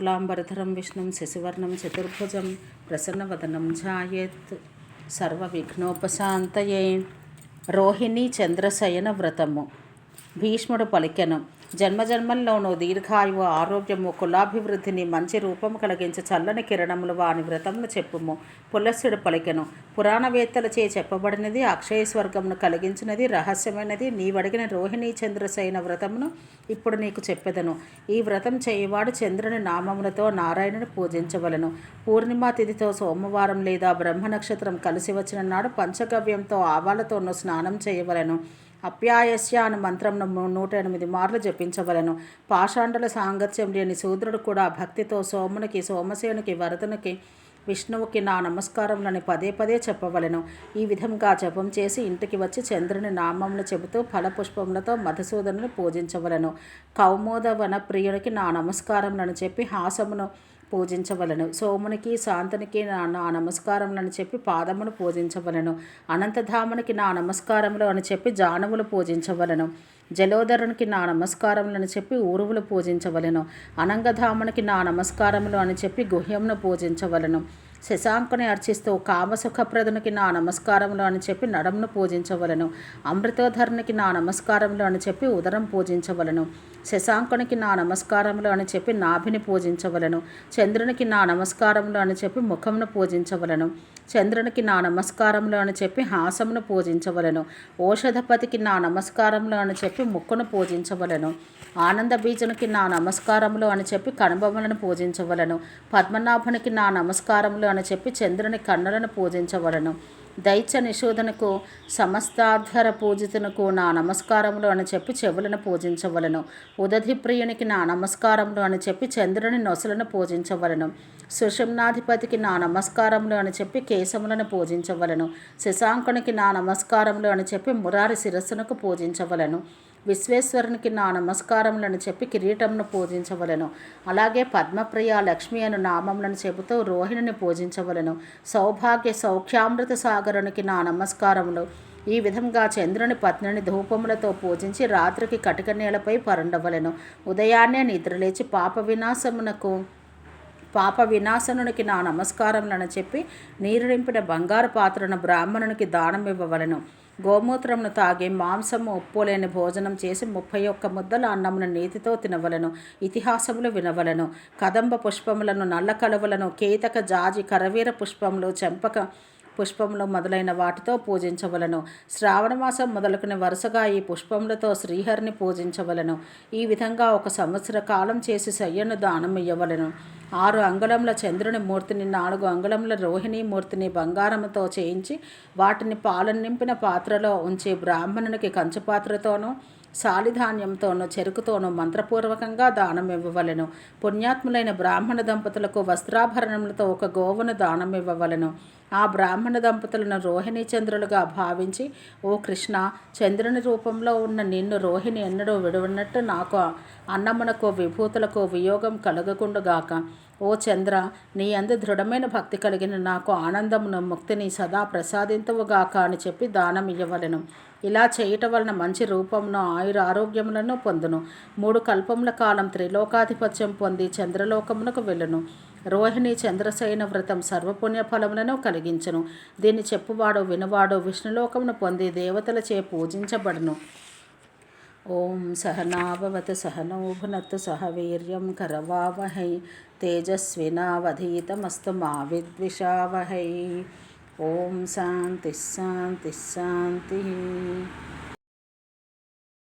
శుక్లాంబరధరం విష్ణుం శశివర్ణం చతుర్భుజం ప్రసన్నవదనం ఝాయేత్ సర్వవిఘ్నోపశాంతయే. రోహిణీ చంద్రశయన వ్రతము. భీష్ముడు పలికెను: జన్మజన్మల్లోనూ దీర్ఘాయువు, ఆరోగ్యము, కులాభివృద్ధిని, మంచి రూపము కలిగించే చల్లని కిరణములు వాని వ్రతమును చెప్పుము. పులస్త్యుడు పలికెను: పురాణవేత్తలచే చెప్పబడినది, అక్షయ స్వర్గమును కలిగించినది, రహస్యమైనది. నీవడిగిన రోహిణీ చంద్రశయన వ్రతమును ఇప్పుడు నీకు చెప్పెదను. ఈ వ్రతం చేయువాడు చంద్రుని నామములతో నారాయణుని పూజించవలను. పూర్ణిమా తిథితో సోమవారం లేదా బ్రహ్మ నక్షత్రం కలిసి వచ్చిన నాడు పంచగవ్యంతో ఆవాలతోనూ స్నానం చేయవలను. అప్యాయస్య అను మంత్రంను 108 మార్లు జపించవలను. పాషాండుల సాంగత్యం లేని శూద్రుడు కూడా భక్తితో సోమునికి, సోమసేనుకి, వరదునికి, విష్ణువుకి నా నమస్కారములని పదే పదే చెప్పవలను. ఈ విధంగా జపం చేసి ఇంటికి వచ్చి చంద్రుని నామములు చెబుతూ ఫలపుష్పములతో మధుసూదనుని పూజించవలను. కౌమోదవన ప్రియునికి నా నమస్కారములను చెప్పి హాసమును పూజించవలను. సోమునికి, శాంతునికి నా నమస్కారములను చెప్పి పాదమును పూజించవలను. అనంతధామునికి నా నమస్కారములు అని చెప్పి జానువులు పూజించవలను. జలోదరునికి నా నమస్కారములను చెప్పి ఊరువులు పూజించవలను. అనంగధామునికి నా నమస్కారములు అని చెప్పి గుహ్యమును పూజించవలను. శశాంకుని అర్చిస్తూ కామసుఖప్రదునికి నా నమస్కారములు అని చెప్పి నడమును పూజించవలను. అమృతోధరునికి నా నమస్కారములు అని చెప్పి ఉదరం పూజించవలను. శశాంకునికి నా నమస్కారములు అని చెప్పి నాభిని పూజించవలను. చంద్రునికి నా నమస్కారములు అని చెప్పి ముఖమును పూజించవలను. చంద్రునికి నా నమస్కారములు అని చెప్పి హాసమును పూజించవలను. ఓషధపతికి నా నమస్కారములు అని చెప్పి ముక్కును పూజించవలను. ఆనంద బీజునికి నా నమస్కారములు అని చెప్పి కనుబొమ్మలను పూజించవలను. పద్మనాభునికి నా నమస్కారములు అని చెప్పి చంద్రుని కన్నులను పూజించవలను. దైత్య నిషూదనకు, సమస్తాధ్వర పూజితునకు నా నమస్కారములు అని చెప్పి చెవులను పూజించవలను. ఉదధి ప్రియునికి నా నమస్కారములు అని చెప్పి చంద్రుని నొసలను పూజించవలను. సుషుమ్నాధిపతికి నా నమస్కారములు అని చెప్పి కేశములను పూజించవలను. శశాంకునికి నా నమస్కారములు అని చెప్పి మురారి శిరస్సునకు పూజించవలను. విశ్వేశ్వరునికి నా నమస్కారములను చెప్పి కిరీటమును పూజించవలను. అలాగే పద్మప్రియ, లక్ష్మి అను నామములను చెబుతూ రోహిణిని పూజించవలను. సౌభాగ్య సౌఖ్యామృత సాగరునికి నా నమస్కారములు. ఈ విధంగా చంద్రుని పత్నిని ధూపములతో పూజించి రాత్రికి కటిక నేలపై పరుండవలను. ఉదయాన్నే నిద్రలేచి పాప వినాశనునికి నా నమస్కారములను చెప్పి నీరు నింపిన బంగారు పాత్రను బ్రాహ్మణునికి దానం ఇవ్వవలను. గోమూత్రమును తాగి మాంసము, ఉప్పు లేని భోజనం చేసి 31 ముద్దల అన్నమును నీతితో తినవలను. ఇతిహాసములు వినవలను. కదంబ పుష్పములను, నల్ల కలువలను, కేతక, జాజి, కరవీర పుష్పములు, చెంపక పుష్పములు మొదలైన వాటితో పూజించవలను. శ్రావణమాసం మొదలుకుని వరుసగా ఈ పుష్పములతో శ్రీహరిని పూజించవలను. ఈ విధంగా 1 సంవత్సర కాలం చేసి శయ్యను దానం ఇయ్యవలను. 6 అంగుళముల చంద్రుని మూర్తిని, 4 అంగుళముల రోహిణీ మూర్తిని బంగారముతో చేయించి వాటిని పాలను నింపిన పాత్రలో ఉంచి బ్రాహ్మణునికి కంచుపాత్రతోనూ, శాలిధాన్యంతోనూ, చెరుకుతోనూ మంత్రపూర్వకంగా దానం ఇవ్వవలను. పుణ్యాత్ములైన బ్రాహ్మణ దంపతులకు వస్త్రాభరణములతో 1 గోవును దానం ఇవ్వవలను. ఆ బ్రాహ్మణ దంపతులను రోహిణీ చంద్రులుగా భావించి, ఓ కృష్ణ, చంద్రుని రూపంలో ఉన్న నిన్ను రోహిణి ఎన్నడూ విడువనట్టు నాకు అన్నమునకు, విభూతులకు వియోగం కలగకుండుగాక. ఓ చంద్ర, నీ అందు దృఢమైన భక్తి కలిగిన నాకు ఆనందమును, ముక్తిని సదా ప్రసాదింతువుగాక అని చెప్పి దానం ఇయ్యవలను. ఇలా చేయటం వలన మంచి రూపమును, ఆయురారోగ్యములను పొందును. 3 కల్పముల కాలం త్రిలోకాధిపత్యం పొంది చంద్రలోకమునకు వెళ్ళును. రోహిణి చంద్రశయన వ్రతం సర్వపుణ్య ఫలములను కలిగించును. దీన్ని చెప్పువాడు, వినువాడు విష్ణులోకమును పొంది దేవతలచే పూజించబడును. ఓం సహనాభవతు సహనౌ భునత్తు సహ వీర్యం కరవావహై తేజస్వినావధీతమస్తు మా విద్విషావహై. ఓం శాంతి శాంతి శాంతి.